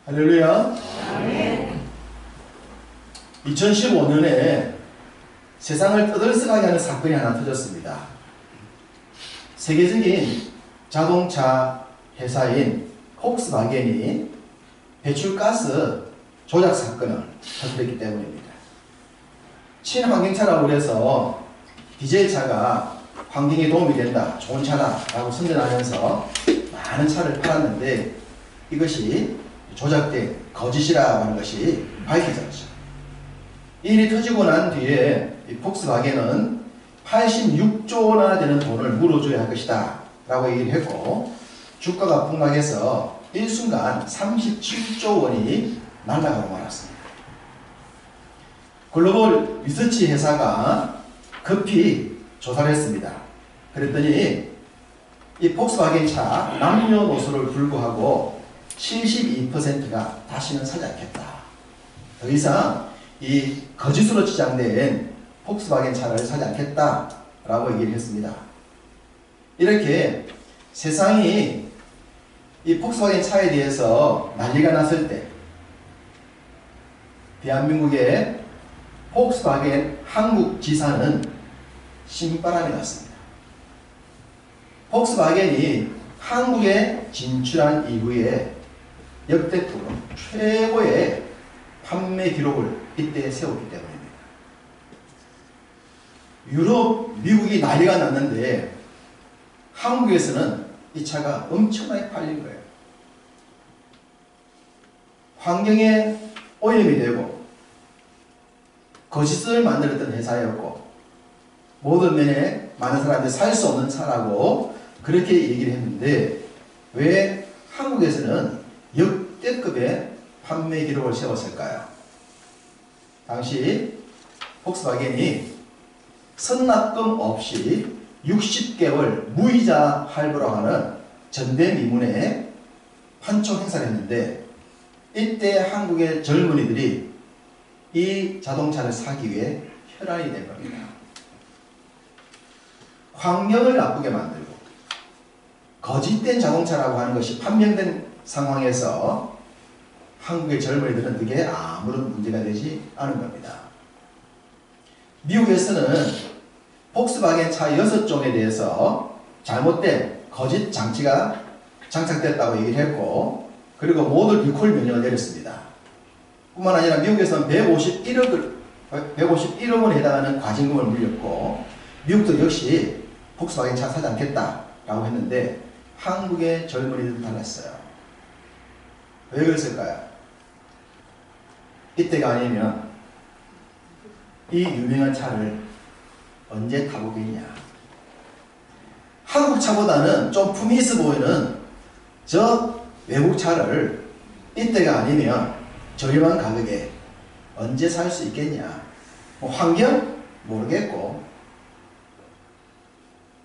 할렐루야. 2015년에 세상을 떠들썩하게 하는 사건이 하나 터졌습니다. 세계적인 자동차 회사인 폭스바겐이 배출가스 조작 사건을 터뜨렸기 때문입니다. 친환경차라고 해서 디젤차가 환경에 도움이 된다, 좋은 차다라고 선전하면서 많은 차를 팔았는데 이것이 조작된 거짓이라고 하는 것이 밝혀졌죠. 이 일이 터지고 난 뒤에 이 폭스바겐은 86조 원이나 되는 돈을 물어줘야 할 것이다 라고 얘기를 했고, 주가가 폭락해서 일순간 37조 원이 날아가고 말았습니다. 글로벌 리서치 회사가 급히 조사를 했습니다. 그랬더니 이 폭스바겐 차 남녀노소를 불구하고 72%가 다시는 사지 않겠다. 더 이상 이 거짓으로 치장된 폭스바겐 차를 사지 않겠다 라고 얘기를 했습니다. 이렇게 세상이 이 폭스바겐 차에 대해서 난리가 났을 때 대한민국의 폭스바겐 한국 지사는 신바람이 났습니다. 폭스바겐이 한국에 진출한 이후에 역대급으로 최고의 판매 기록을 이때 세웠기 때문입니다. 유럽, 미국이 난리가 났는데 한국에서는 이 차가 엄청나게 팔린 거예요. 환경에 오염이 되고 거짓을 만들었던 회사였고 모든 면에 많은 사람들이 살 수 없는 차라고 그렇게 얘기를 했는데 왜 한국에서는 역대급의 판매 기록을 세웠을까요? 당시 폭스바겐이 선납금 없이 60개월 무이자 할부라고 하는 전대미문에 판촉 행사를 했는데 이때 한국의 젊은이들이 이 자동차를 사기 위해 혈안이 된 겁니다. 환경을 나쁘게 만들고 거짓된 자동차라고 하는 것이 판명된 상황에서 한국의 젊은이들은 그게 아무런 문제가 되지 않은 겁니다. 미국에서는 폭스바겐 차 6종에 대해서 잘못된 거짓 장치가 장착됐다고 얘기를 했고, 그리고 모두 리콜 명령을 내렸습니다. 뿐만 아니라 미국에서는 151억 원에 해당하는 과징금을 물렸고, 미국도 역시 폭스바겐 차 사지 않겠다라고 했는데 한국의 젊은이들은 달랐어요. 왜 그랬을까요? 이때가 아니면 이 유명한 차를 언제 타보겠냐. 한국 차보다는 좀 품이 있어 보이는 저 외국 차를 이때가 아니면 저렴한 가격에 언제 살 수 있겠냐. 뭐 환경 모르겠고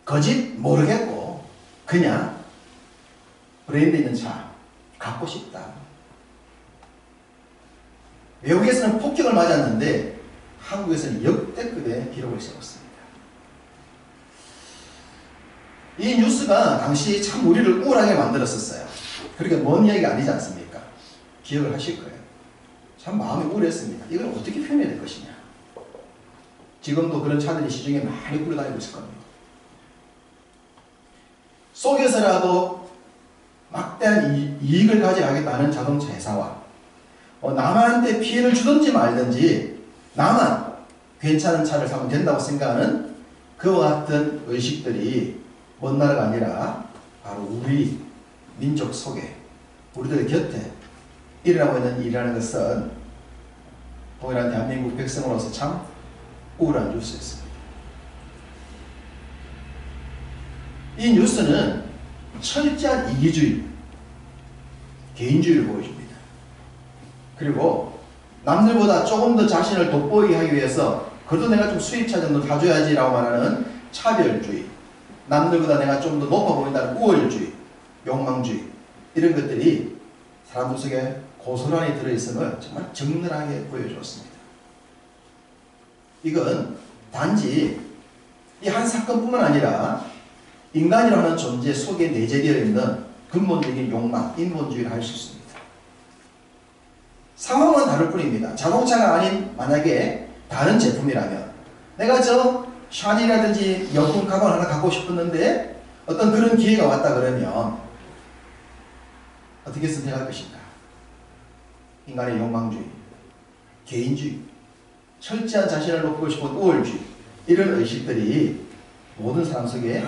거짓 모르겠고 그냥 브랜드 있는 차 갖고 싶다. 외국에서는 폭격을 맞았는데 한국에서는 역대급의 기록을 세웠습니다. 이 뉴스가 당시 참 우리를 우울하게 만들었었어요. 그러니까 먼 이야기가 아니지 않습니까? 기억을 하실 거예요. 참 마음이 우울했습니다. 이걸 어떻게 표현해야 될 것이냐. 지금도 그런 차들이 시중에 많이 굴러다니고 있을 겁니다. 속에서라도 막대한 이익을 가져가겠다는 자동차 회사와 남한테 피해를 주든지 말든지 나만 괜찮은 차를 사면 된다고 생각하는 그와 같은 의식들이 먼 나라가 아니라 바로 우리 민족 속에 우리들 곁에 일어나고 있는 일이라는 것은 동일한 대한민국 백성으로서 참 우울한 뉴스였습니다. 이 뉴스는 철저한 이기주의, 개인주의를 보여줍니다. 그리고 남들보다 조금 더 자신을 돋보이게 하기 위해서 그래도 내가 좀 수입차 정도 가져야지 라고 말하는 차별주의, 남들보다 내가 좀 더 높아 보인다는 우월주의, 욕망주의, 이런 것들이 사람들 속에 고스란히 들어있음을 정말 적나라하게 보여주었습니다. 이건 단지 이 한 사건뿐만 아니라 인간이라는 존재 속에 내재되어 있는 근본적인 욕망, 인본주의를 할 수 있습니다. 다를 뿐입니다. 자동차가 아닌 만약에 다른 제품이라면 내가 저 샤넬이라든지 명품 가방 하나 갖고 싶었는데 어떤 그런 기회가 왔다 그러면 어떻게 선택할 것인가? 인간의 욕망주의, 개인주의, 철저한 자신을 높이고 싶은 우월주의, 이런 의식들이 모든 사람 속에,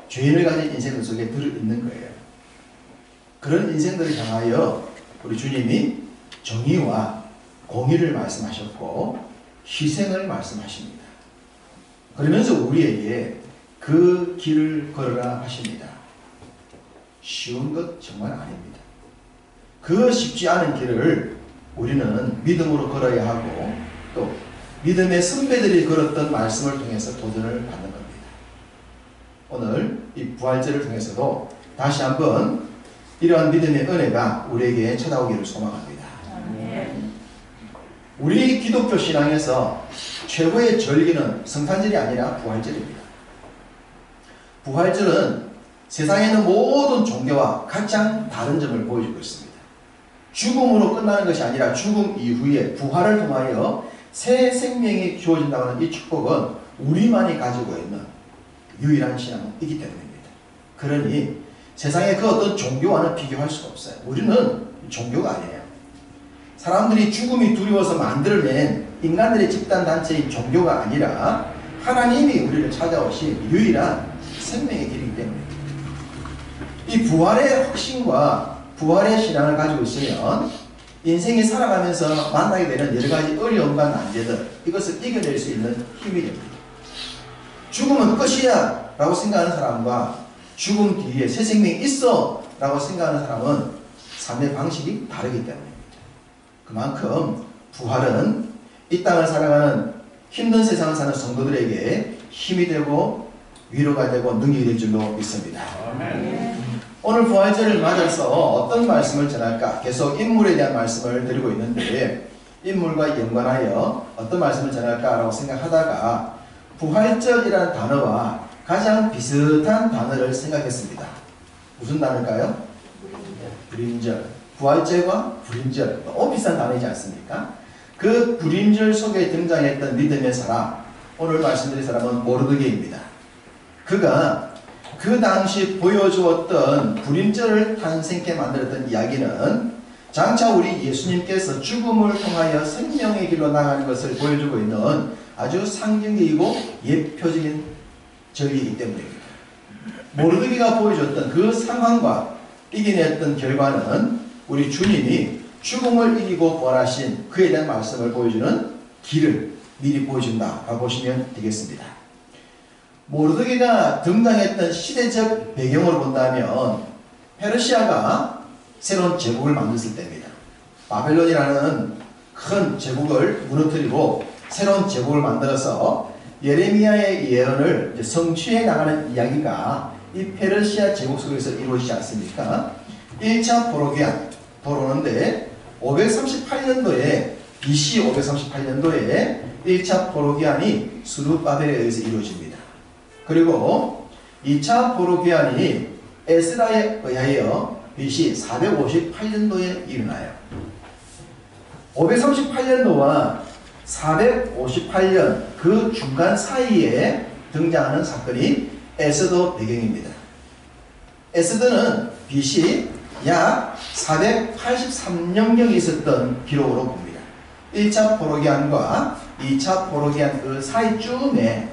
죄인을 가진 인생들 속에 들어있는 거예요. 그런 인생들을 향하여 우리 주님이 정의와 공의를 말씀하셨고 희생을 말씀하십니다. 그러면서 우리에게 그 길을 걸으라 하십니다. 쉬운 것 정말 아닙니다. 그 쉽지 않은 길을 우리는 믿음으로 걸어야 하고 또 믿음의 선배들이 걸었던 말씀을 통해서 도전을 받는 겁니다. 오늘 이 부활절을 통해서도 다시 한번 이러한 믿음의 은혜가 우리에게 찾아오기를 소망합니다. 우리 기독교 신앙에서 최고의 절기는 성탄절이 아니라 부활절입니다. 부활절은 세상에 있는 모든 종교와 가장 다른 점을 보여주고 있습니다. 죽음으로 끝나는 것이 아니라 죽음 이후에 부활을 통하여 새 생명이 주어진다고 하는 이 축복은 우리만이 가지고 있는 유일한 신앙이기 때문입니다. 그러니 세상의 그 어떤 종교와는 비교할 수가 없어요. 우리는 종교가 아니에요. 사람들이 죽음이 두려워서 만들어낸 인간들의 집단단체인 종교가 아니라 하나님이 우리를 찾아오신 유일한 생명의 길이기 때문입니다. 이 부활의 확신과 부활의 신앙을 가지고 있으면 인생이 살아가면서 만나게 되는 여러 가지 어려움과 난제들, 이것을 이겨낼 수 있는 힘이 됩니다. 죽음은 끝이야 라고 생각하는 사람과 죽음 뒤에 새 생명이 있어 라고 생각하는 사람은 삶의 방식이 다르기 때문입니다. 그만큼 부활은 이 땅을 살아가는 힘든 세상을 사는 성도들에게 힘이 되고 위로가 되고 능력이 될 줄로 믿습니다. 아멘. 오늘 부활절을 맞아서 어떤 말씀을 전할까? 계속 인물에 대한 말씀을 드리고 있는데 인물과 연관하여 어떤 말씀을 전할까라고 생각하다가 부활절이라는 단어와 가장 비슷한 단어를 생각했습니다. 무슨 단어일까요? 불임절. 부활절과 불임절. 너무 비싼 단어이지 않습니까? 그 불임절 속에 등장했던 믿음의 사람, 오늘 말씀드린 사람은 모르드게입니다. 그가 그 당시 보여주었던 불임절을 탄생케 만들었던 이야기는 장차 우리 예수님께서 죽음을 통하여 생명의 길로 나가는 것을 보여주고 있는 아주 상징적이고 예표적인 절기이기 때문입니다. 모르드게가 보여줬던 그 상황과 이겨냈던 결과는 우리 주님이 죽음을 이기고 부활하신 그에 대한 말씀을 보여주는 길을 미리 보여준다라고 보시면 되겠습니다. 모르드게가 등장했던 시대적 배경으로 본다면 페르시아가 새로운 제국을 만들었을 때입니다. 바벨론이라는 큰 제국을 무너뜨리고 새로운 제국을 만들어서 예레미야의 예언을 성취해 나가는 이야기가 이 페르시아 제국 속에서 이루어지지 않습니까? 1차 포로기한, 포로는데 538년도에 BC 538년도에 1차 포로기한이 스룹바벨에 의해서 이루어집니다. 그리고 2차 포로기한이 에스라에 의하여 BC 458년도에 일어나요. 538년도와 458년 그 중간 사이에 등장하는 사건이 에스더 배경입니다. 에스더는 BC 약 483년경에 있었던 기록으로 봅니다. 1차 포로기한과 2차 포로기한 그 사이쯤에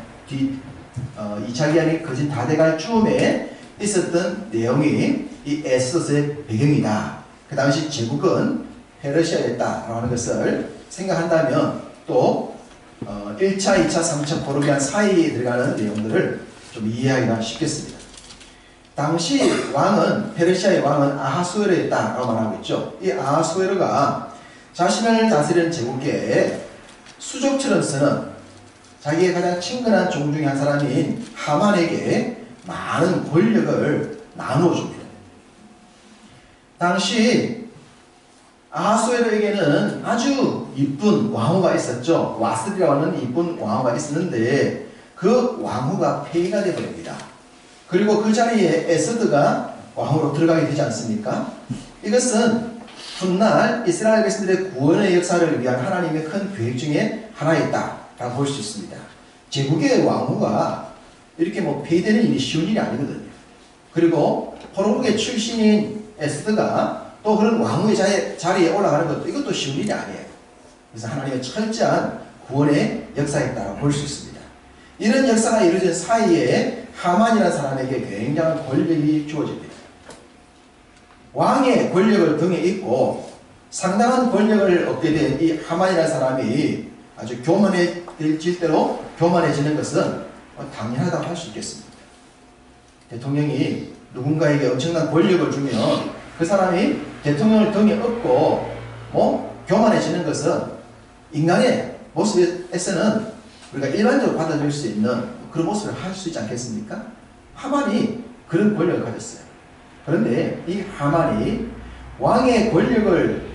2차 기한이 거진 다 돼갈 쯤에 있었던 내용이 이 에스더의 배경이다. 그 당시 제국은 페르시아였다라고 하는 것을 생각한다면 또 1차, 2차, 3차 포로기한 사이에 들어가는 내용들을 좀 이해하기가 쉽겠습니다. 당시 왕은 페르시아의 왕은 아하수에르였다라고 말하고 있죠. 이 아하수에르가 자신을 다스리는 제국계에 수족처럼 쓰는 자기의 가장 친근한 종 중에 한 사람인 하만에게 많은 권력을 나누어 줍니다. 당시 아하수에르에게는 아주 이쁜 왕후가 있었죠. 와스디라고 하는 이쁜 왕후가 있었는데 그 왕후가 폐위가 되어버립니다. 그리고 그 자리에 에스더가 왕후로 들어가게 되지 않습니까? 이것은 훗날 이스라엘 백성들의 구원의 역사를 위한 하나님의 큰 계획 중에 하나였다라고 볼 수 있습니다. 제국의 왕후가 이렇게 뭐 폐위되는 일이 쉬운 일이 아니거든요. 그리고 포로국의 출신인 에스더가 또 그런 왕후의 자리에 올라가는 것도 이것도 쉬운 일이 아니에요. 그래서 하나님의 철저한 구원의 역사였다고 볼 수 있습니다. 이런 역사가 이루어진 사이에 하만이라는 사람에게 굉장한 권력이 주어집니다. 왕의 권력을 등에 입고 상당한 권력을 얻게 된 이 하만이라는 사람이 아주 교만해질 대로 교만해지는 것은 당연하다고 할 수 있겠습니다. 대통령이 누군가에게 엄청난 권력을 주면 그 사람이 대통령을 등에 업고 교만해지는 것은 인간의 모습에서는 우리가 일반적으로 받아들일 수 있는 그런 모습을 할 수 있지 않겠습니까? 하만이 그런 권력을 가졌어요. 그런데 이 하만이 왕의 권력을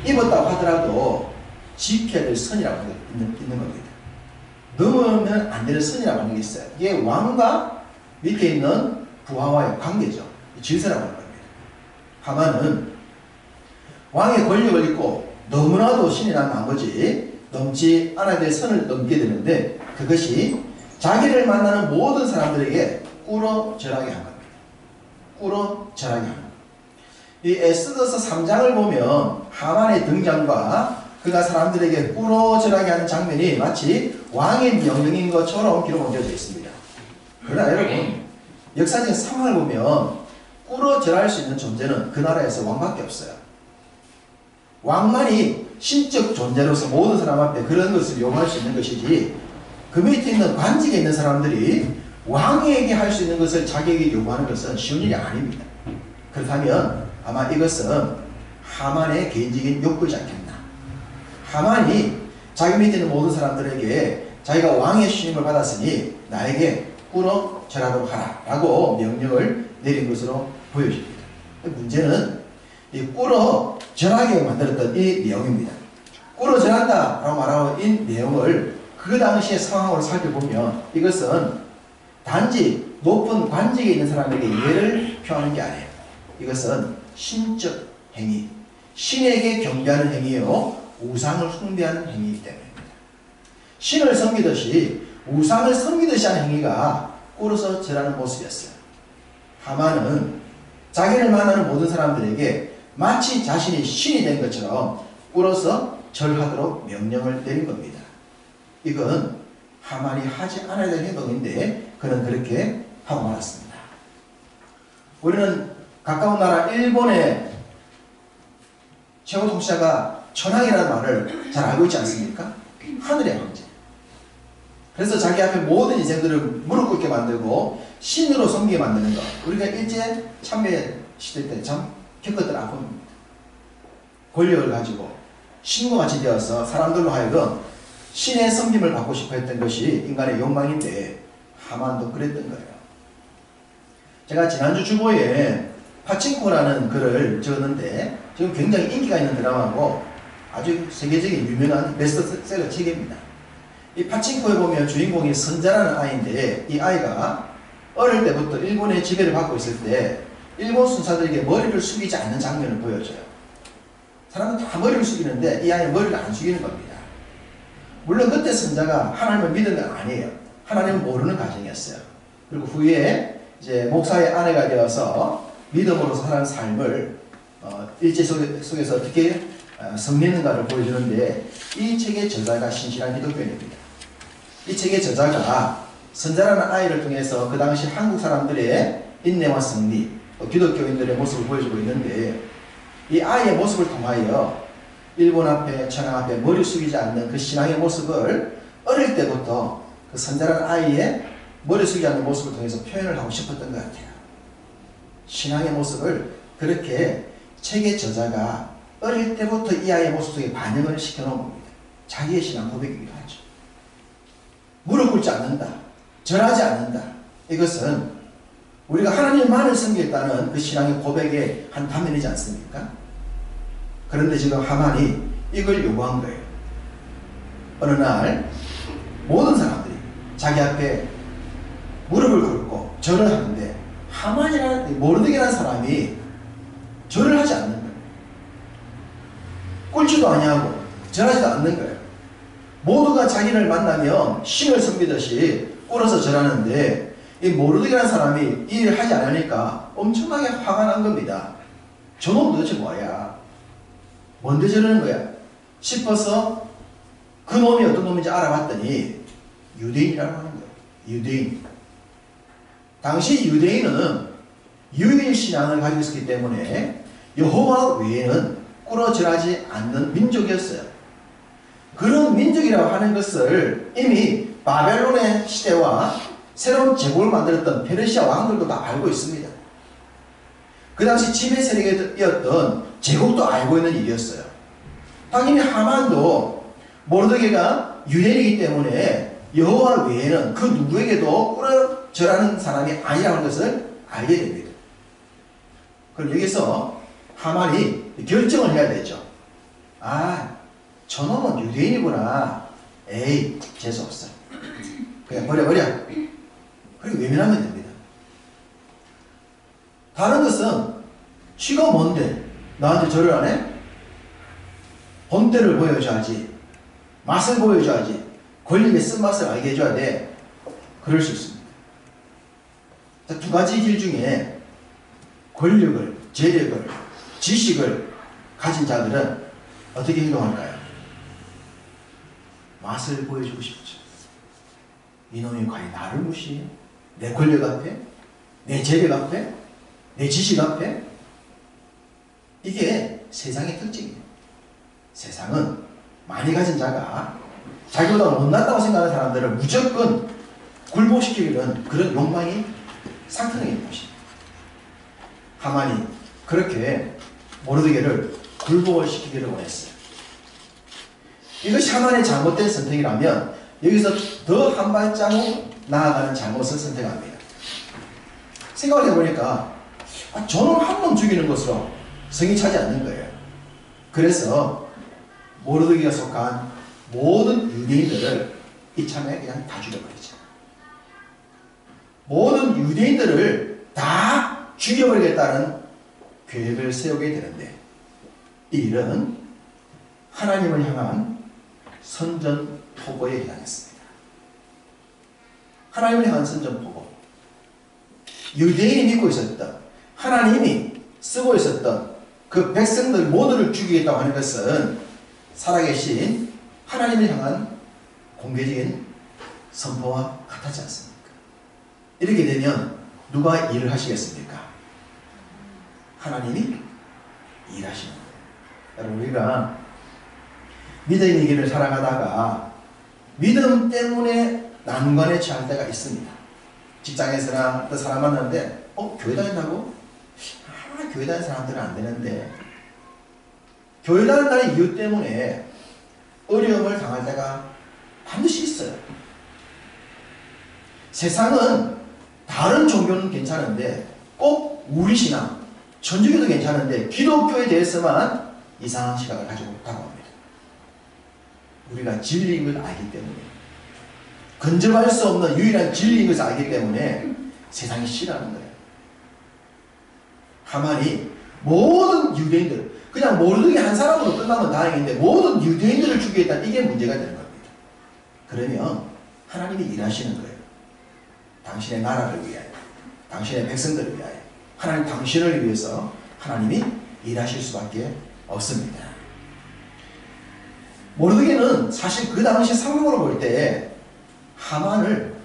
입었다고 하더라도 지켜야 될 선이라고 있는 겁니다. 넘으면 안 되는 선이라고 하는 게 있어요. 이게 왕과 밑에 있는 부하와의 관계죠. 질서라고 하는 겁니다. 하만은 왕의 권력을 입고 너무나도 신이 난 나머지 넘지 않아야 될 선을 넘게 되는데 그것이 자기를 만나는 모든 사람들에게 꿇어 절하게 한 겁니다. 꿇어 절하게 하는 겁니다. 이 에스더서 3장을 보면 하만의 등장과 그가 사람들에게 꿇어 절하게 하는 장면이 마치 왕의 명령인 것처럼 기록되어져 있습니다. 그러나 여러분 역사적인 상황을 보면 꿇어 절할 수 있는 존재는 그 나라에서 왕밖에 없어요. 왕만이 신적 존재로서 모든 사람 앞에 그런 것을 요구할 수 있는 것이지 그 밑에 있는 관직에 있는 사람들이 왕에게 할 수 있는 것을 자기에게 요구하는 것은 쉬운 일이 아닙니다. 그렇다면 아마 이것은 하만의 개인적인 욕구이지 않겠나. 하만이 자기 밑에 있는 모든 사람들에게 자기가 왕의 신임을 받았으니 나에게 꿇어 절하도록 하라 라고 명령을 내린 것으로 보여집니다. 문제는 이 꿇어 절하게 만들었던 이 내용입니다. 꿇어 절한다 라고 말하는 이 내용을 그 당시의 상황으로 살펴보면 이것은 단지 높은 관직에 있는 사람에게 예를 표하는 게 아니에요. 이것은 신적 행위, 신에게 경배하는 행위요 우상을 숭배하는 행위이기 때문입니다. 신을 섬기듯이 우상을 섬기듯이 하는 행위가 꿇어서 절하는 모습이었어요. 하만은 자기를 만나는 모든 사람들에게 마치 자신이 신이 된 것처럼 꿇어서 절하도록 명령을 내린 겁니다. 이건 하만이 하지 않아야 될 행동인데 그는 그렇게 하고 말았습니다. 우리는 가까운 나라 일본의 최고 통치자가 천황이라는 말을 잘 알고 있지 않습니까? 하늘의 황제. 그래서 자기 앞에 모든 인생들을 무릎 꿇게 만들고 신으로 섬기게 만드는 것. 우리가 일제 참배 시대 때 참 겪었던 아픔입니다. 권력을 가지고 신과 같이 되어서 사람들로 하여금 신의 섬김을 받고 싶어 했던 것이 인간의 욕망인데 하만도 그랬던 거예요. 제가 지난주 주보에 파친코라는 글을 적었는데 지금 굉장히 인기가 있는 드라마고 아주 세계적인 유명한 베스트셀러 책입니다. 이 파친코에 보면 주인공이 선자라는 아이인데 이 아이가 어릴 때부터 일본의 지배를 받고 있을 때 일본 순사들에게 머리를 숙이지 않는 장면을 보여줘요. 사람은 다 머리를 숙이는데 이 아이는 머리를 안 숙이는 겁니다. 물론 그때 선자가 하나님을 믿은 건 아니에요. 하나님을 모르는 가정이었어요. 그리고 후에 이제 목사의 아내가 되어서 믿음으로 사는 삶을 일제 속에서 어떻게 섬기는가를 보여주는데 이 책의 저자가 신실한 기독교인입니다. 이 책의 저자가 선자라는 아이를 통해서 그 당시 한국 사람들의 인내와 승리, 기독교인들의 모습을 보여주고 있는데 이 아이의 모습을 통하여 일본 앞에 천황 앞에 머리 숙이지 않는 그 신앙의 모습을 어릴 때부터 그 선자라는 아이의 머리 숙이지 않는 모습을 통해서 표현을 하고 싶었던 것 같아요. 신앙의 모습을 그렇게 책의 저자가 어릴 때부터 이 아이의 모습 속에 반영을 시켜놓은 겁니다. 자기의 신앙 고백이기도 하죠. 무릎 꿇지 않는다. 절하지 않는다. 이것은 우리가 하나님만을 섬기겠다는 그 신앙의 고백의 한 단면이지 않습니까? 그런데 지금 하만이 이걸 요구한 거예요. 어느 날 모든 사람들이 자기 앞에 무릎을 꿇고 절을 하는데 하만이라는 모르드게라는 사람이 절을 하지 않는 거예요. 꿇지도 아니하고 절하지도 않는 거예요. 모두가 자기를 만나면 신을 섬기듯이 꿇어서 절하는데 이 모르드게라는 사람이 이 일을 하지 않으니까 엄청나게 화가 난 겁니다. 저놈 도대체 뭐야? 뭔데 저러는 거야? 싶어서 그 놈이 어떤 놈인지 알아봤더니 유대인이라고 하는 거예요. 유대인. 당시 유대인은 유일신앙을 가지고 있었기 때문에 여호와 외에는 꿇어 절하지 않는 민족이었어요. 그런 민족이라고 하는 것을 이미 바벨론의 시대와 새로운 제국을 만들었던 페르시아 왕들도 다 알고 있습니다. 그 당시 지배 세력이었던 제국도 알고 있는 일이었어요. 당연히 하만도 모르드게가 유대인이기 때문에 여호와 외에는 그 누구에게도 꿇어 절하는 사람이 아니라는 것을 알게 됩니다. 그럼 여기서 하만이 결정을 해야 되죠. 아, 저놈은 유대인이구나. 에이, 재수없어. 그냥 버려버려. 그리고 외면하면 됩니다. 다른 것은 쥐가 뭔데 나한테 절을 안 해? 본때를 보여줘야지. 맛을 보여줘야지. 권력의 쓴맛을 알게 해줘야 돼. 그럴 수 있습니다. 자, 두 가지 길 중에 권력을, 재력을, 지식을 가진 자들은 어떻게 행동할까요? 맛을 보여주고 싶죠. 이놈이 과연 나를 무시해? 내 권력 앞에? 내 재력 앞에? 내 지식 앞에? 이게 세상의 특징이에요. 세상은 많이 가진 자가 자기보다 못났다고 생각하는 사람들을 무조건 굴복시키려는 그런 욕망이 상승해 있는 것입니다. 하만이 그렇게 모르드게를 굴복을 시키기를 원했어요. 이것이 하만의 잘못된 선택이라면 여기서 더 한 발자국 나아가는 잘못을 선택합니다. 생각을 해보니까 저놈 한 놈 죽이는 것으로 성이 차지 않는 거예요. 그래서 모르드게가 속한 모든 유대인들을 이참에 그냥 다 죽여버리죠. 모든 유대인들을 다 죽여버리겠다는 계획을 세우게 되는데 이 일은 하나님을 향한 선전포고에 해당했습니다. 하나님을 향한 선전포고. 유대인이 믿고 있었던 하나님이 쓰고 있었던 그 백성들 모두를 죽이겠다고 하는 것은 살아계신 하나님을 향한 공개적인 선포와 같지 않습니까? 이렇게 되면 누가 일을 하시겠습니까? 하나님이 일하시는 거예요. 여러분, 우리가 믿음의 길을 살아가다가 믿음 때문에 난관에 처할 때가 있습니다. 직장에서나 또 사람 만나는데 교회 다닌다고? 교회 다니는 사람들은 안 되는데 교회 다닌다는 이유 때문에 어려움을 당할 때가 반드시 있어요. 세상은 다른 종교는 괜찮은데 꼭 우리 신앙, 천주교도 괜찮은데 기독교에 대해서만 이상한 시각을 가지고 있다고 합니다. 우리가 진리인 걸 알기 때문에, 근접할 수 없는 유일한 진리인 것을 알기 때문에 세상이 싫어하는 거예요. 하만이 모든 유대인들, 그냥 모르드게 한 사람으로 끝나면 다행인데 모든 유대인들을 죽이겠다, 이게 문제가 되는 겁니다. 그러면 하나님이 일하시는 거예요. 당신의 나라를 위하여, 당신의 백성들을 위하여, 하나님 당신을 위해서 하나님이 일하실 수밖에 없습니다. 모르드게는 사실 그 당시 상황으로 볼 때 하만을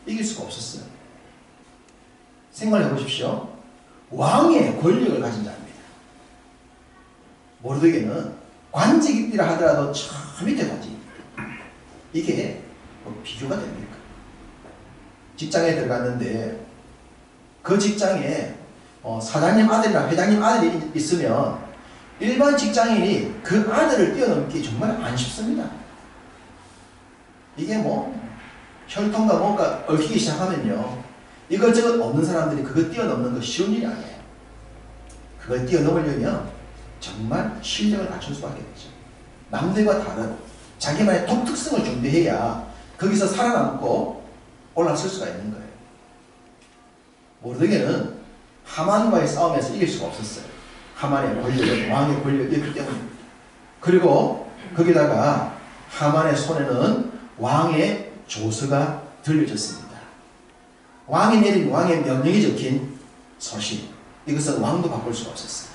이길 수가 없었어요. 생각해 보십시오. 왕의 권력을 가진 자입니다. 모르드게는 관직이라 하더라도 저 밑에 관직. 이게 뭐 비교가 됩니까? 직장에 들어갔는데 그 직장에 사장님 아들이나 회장님 아들이 있으면 일반 직장인이 그 아들을 뛰어넘기 정말 안 쉽습니다. 이게 뭐 혈통과 뭔가 얽히기 시작하면요, 이것저것 없는 사람들이 그거 뛰어넘는 거 쉬운 일이 아니에요. 그걸 뛰어넘으려면 정말 실력을 갖출 수밖에 없죠. 남들과 다른 자기만의 독특성을 준비해야 거기서 살아남고 올라설 수가 있는 거예요. 모르드게는 하만과의 싸움에서 이길 수가 없었어요. 하만의 권력은 왕의 권력이었기 때문입니다. 그리고 거기다가 하만의 손에는 왕의 조서가 들려졌습니다. 왕이 내린 왕의 명령이 적힌 서신. 이것은 왕도 바꿀 수가 없었어요.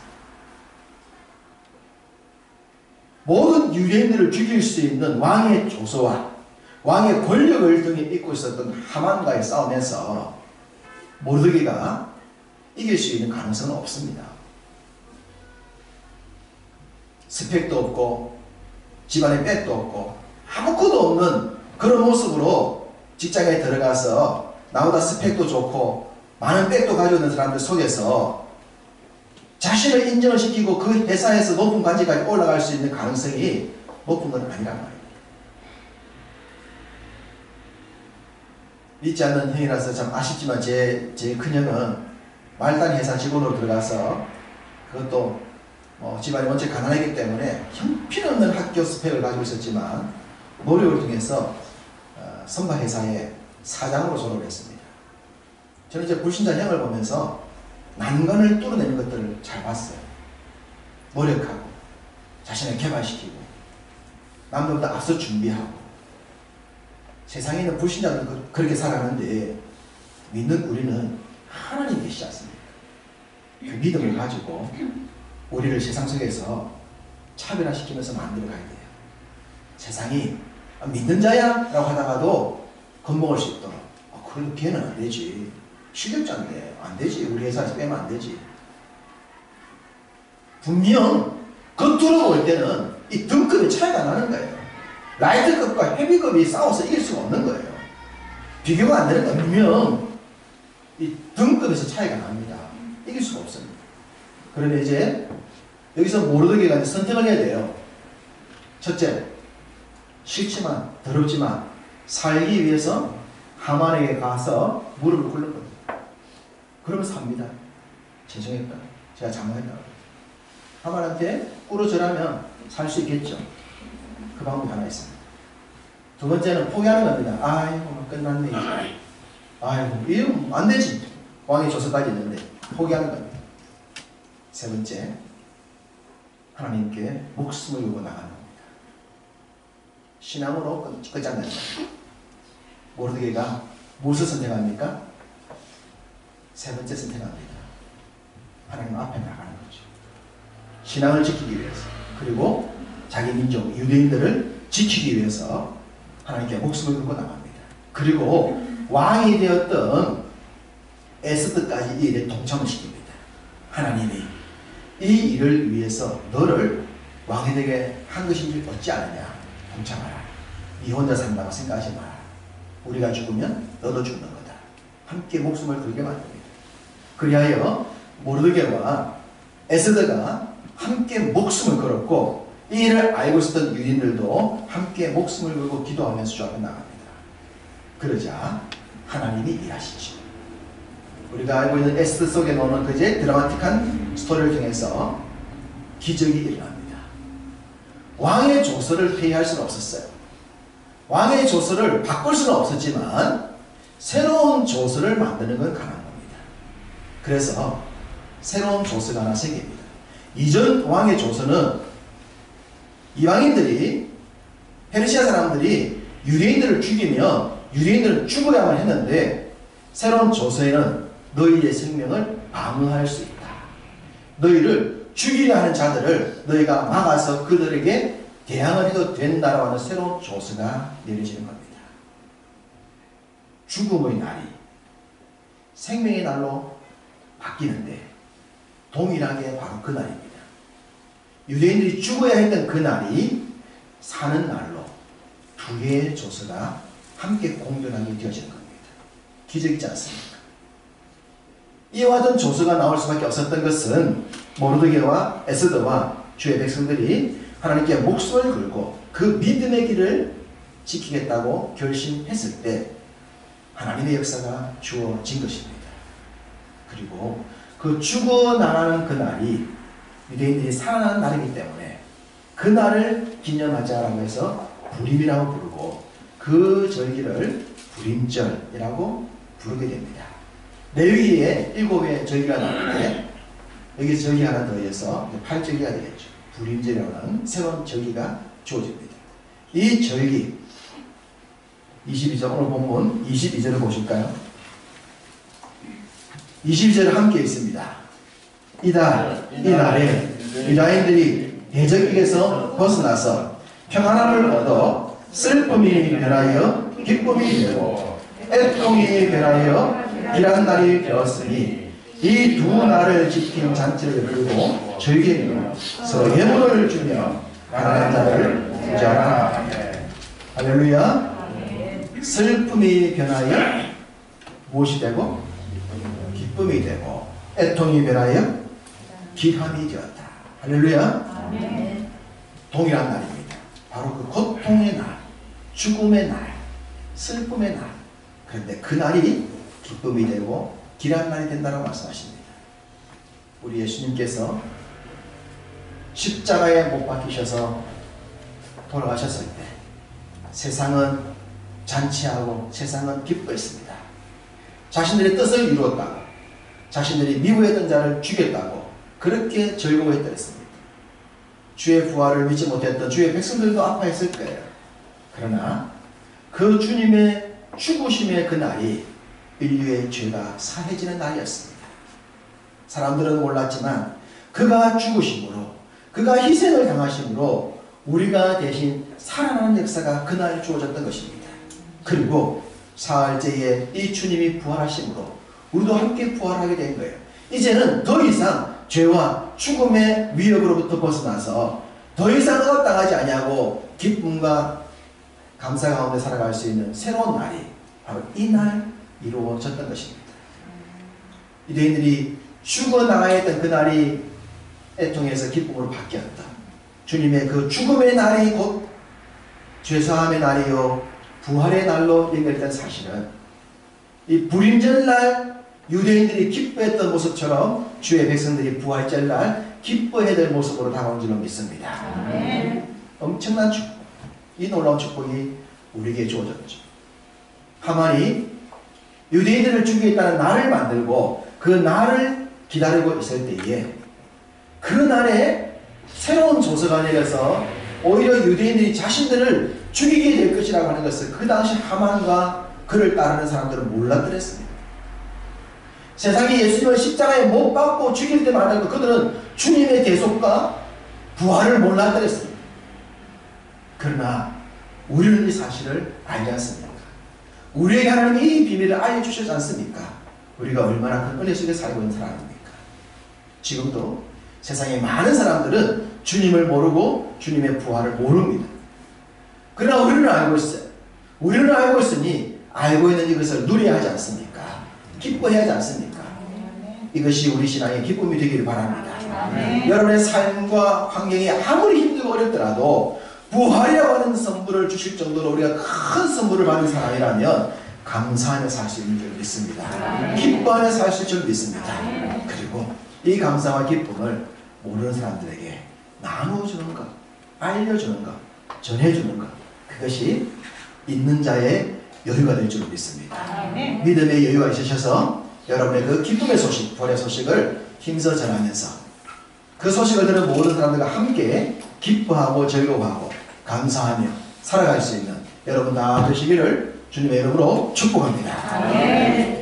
모든 유대인들을 죽일 수 있는 왕의 조서와 왕의 권력을 등에 입고 있었던 하만과의 싸움에서 모르드게가 이길 수 있는 가능성은 없습니다. 스펙도 없고 집안에 빽도 없고 아무것도 없는 그런 모습으로 직장에 들어가서 나보다 스펙도 좋고 많은 빽도 가지고 있는 사람들 속에서 자신을 인정을 시키고 그 회사에서 높은 관직까지 올라갈 수 있는 가능성이 높은 건 아니란 말입니다. 믿지 않는 형이라서 참 아쉽지만 제 큰형은 말단 회사 직원으로 들어가서 그것도 집안이 원체 가난하기 때문에 형편없는 학교 스펙을 가지고 있었지만 노력을 통해서 선박회사의 사장으로 졸업을 했습니다. 저는 이제 불신자 형을 보면서 난관을 뚫어내는 것들을 잘 봤어요. 노력하고 자신을 개발시키고 남들보다 앞서 준비하고 세상에 있는 불신자들은 그렇게 살아가는데 믿는 우리는 하나님 계시지 않습니까? 그 믿음을 가지고 우리를 세상 속에서 차별화시키면서 만들어가야 돼요. 세상이 믿는 자야? 라고 하다가도 겁먹을 수 있도록 그래도 걔는 안 되지. 실력자인데 안 되지. 우리 회사에서 빼면 안 되지. 분명 겉으로 볼 때는 이 등급의 차이가 나는 거예요. 라이트급과 헤비급이 싸워서 이길 수가 없는 거예요. 비교가 안 되는 건 분명 이 등급에서 차이가 납니다. 이길 수가 없습니다. 그러면 이제 여기서 모르드게가 선택을 해야 돼요. 첫째, 싫지만 더럽지만 살기 위해서 하만에게 가서 무릎을 꿇는 겁니다. 그러면 삽니다. 죄송했다. 제가 잘못했다. 하만한테 꿇어져라면 살 수 있겠죠. 그 방법이 하나 있습니다. 두 번째는 포기하는 겁니다. 아이고 끝났네. 아이고 이거 안 되지. 왕의 조서까지 있는데 포기하는 겁니다. 세 번째, 하나님께 목숨을 걸고 나가는 겁니다. 신앙으로 끝장납니다. 모르드게가 무엇을 선택합니까? 세 번째 선택합니다. 하나님 앞에 나가는 거죠. 신앙을 지키기 위해서, 그리고 자기 민족 유대인들을 지키기 위해서 하나님께 목숨을 걸고 나갑니다. 그리고 왕이 되었던 에스더까지 이 일에 동참을 시킵니다. 하나님이 이 일을 위해서 너를 왕이 되게 한 것인지 어찌 않느냐. 동참하라. 네 혼자 산다고 생각하지 마라. 우리가 죽으면 너도 죽는 거다. 함께 목숨을 걸게 만듭니다. 그리하여 모르드게와 에스더가 함께 목숨을 걸었고 이 일을 알고 있었던 유대인들도 함께 목숨을 걸고 기도하면서 주 앞에 나갑니다. 그러자 하나님이 일하시죠. 우리가 알고 있는 에스더 속에 나오는 그 드라마틱한 스토리를 통해서 기적이 일어납니다. 왕의 조서를 폐위할 수는 없었어요. 왕의 조서를 바꿀 수는 없었지만 새로운 조서를 만드는 건 가능한 겁니다. 그래서 새로운 조서가 하나 생깁니다. 이전 왕의 조서는 이방인들이, 페르시아 사람들이 유대인들을 죽이면 유대인들은 죽어야만 했는데 새로운 조서에는 너희의 생명을 방어할 수 있다. 너희를 죽이려 하는 자들을 너희가 막아서 그들에게 대항을 해도 된다라고 하는 새로운 조서가 내려지는 겁니다. 죽음의 날이 생명의 날로 바뀌는데 동일하게 바로 그 날입니다. 유대인들이 죽어야 했던 그 날이 사는 날로 두 개의 조서가 함께 공존하게 되어지는 겁니다. 기적이지 않습니까? 이와 같은 조서가 나올 수밖에 없었던 것은 모르드게와 에스더와 주의 백성들이 하나님께 목숨을 걸고 그 믿음의 길을 지키겠다고 결심했을 때 하나님의 역사가 주어진 것입니다. 그리고 그 죽어나가는 그 날이 유대인들이 살아나는 날이기 때문에 그 날을 기념하자라고 해서 부림이라고 부르고 그 절기를 부림절이라고 부르게 됩니다. 레위기에 7개의 절기가 나오는데 여기서 절기 하나 더해서 8절기가 되겠죠. 불임절이라는 새로운 절기가 주어집니다. 이 절기 22절 오늘 본문 22절을 보실까요? 22절을 함께 있습니다. 이날에 유다인들이 대적에게서 벗어나서 평안함을 얻어 슬픔이 변하여 기쁨이 되고 애통이 변하여 일한 날이 되었으니 이 두 날을 지킨 잔치를 열고 즐기며 서로 예물을 주며 가난한 자를 구제하라. 할렐루야. 슬픔이 변하여 무엇이 되고 기쁨이 되고 애통이 변하여 기함이 되었다. 할렐루야. 동일한 날입니다. 바로 그 고통의 날, 죽음의 날, 슬픔의 날. 그런데 그 날이 기쁨이 되고 길한 날이 된다고 말씀하십니다. 우리 예수님께서 십자가에 못 박히셔서 돌아가셨을 때 세상은 잔치하고 세상은 기뻐했습니다. 자신들의 뜻을 이루었다고, 자신들이 미워했던 자를 죽였다고 그렇게 즐거워했다 했습니다. 주의 부활을 믿지 못했던 주의 백성들도 아파했을 거예요. 그러나 그 주님의 죽으심의 그 날이 인류의 죄가 사해지는 날이었습니다. 사람들은 몰랐지만 그가 죽으심으로, 그가 희생을 당하심으로 우리가 대신 살아나는 역사가 그날 주어졌던 것입니다. 그리고 사흘째에 이 주님이 부활하심으로 우리도 함께 부활하게 된 거예요. 이제는 더 이상 죄와 죽음의 위협으로부터 벗어나서 더 이상 억압당하지 아니하고 기쁨과 감사 가운데 살아갈 수 있는 새로운 날이 바로 이날 이루어졌던 것입니다. 유대인들이 죽어나가야 했던 그 날이 애통에서 기쁨으로 바뀌었다. 주님의 그 죽음의 날이 곧 죄사함의 날이요 부활의 날로 연결된 사실은 이 불임절날 유대인들이 기뻐했던 모습처럼 주의 백성들이 부활절날 기뻐해야 될 모습으로 다가온 줄로 믿습니다. 엄청난 축복, 이 놀라운 축복이 우리에게 주어졌죠. 하만이 유대인들을 죽이겠다는 날을 만들고 그 날을 기다리고 있을 때에 그 날에 새로운 조서가 내려서 오히려 유대인들이 자신들을 죽이게 될 것이라고 하는 것을 그 당시 하만과 그를 따르는 사람들은 몰랐더랬습니다. 세상이 예수님을 십자가에 못 박고 죽일 때만 해도 그들은 주님의 대속과 부활을 몰랐더랬습니다. 그러나 우리는 이 사실을 알지 않습니까? 우리에게 하나님이 이 비밀을 알려주셨지 않습니까? 우리가 얼마나 큰 은혜 속에 살고 있는 사람입니까? 지금도 세상에 많은 사람들은 주님을 모르고 주님의 부활을 모릅니다. 그러나 우리는 알고 있어요. 우리는 알고 있으니 알고 있는 이것을 누려야 하지 않습니까? 기뻐해야 하지 않습니까? 이것이 우리 신앙의 기쁨이 되기를 바랍니다. 여러분의 삶과 환경이 아무리 힘들고 어렵더라도 부활이라고 하는 선물을 주실 정도로 우리가 큰 선물을 받은 사람이라면 감사하며 살 수 있는 줄 믿습니다. 기뻐하며 살 수 있는 줄 믿습니다. 그리고 이 감사와 기쁨을 모르는 사람들에게 나누어주는 것, 알려주는 것, 전해주는 것, 그것이 있는 자의 여유가 될 줄 믿습니다. 믿음의 여유가 있으셔서 여러분의 그 기쁨의 소식, 부활의 소식을 힘써 전하면서 그 소식을 들은 모든 사람들과 함께 기뻐하고 즐거워하고 감사하며 살아갈 수 있는 여러분 다 되시기를 주님의 이름으로 축복합니다.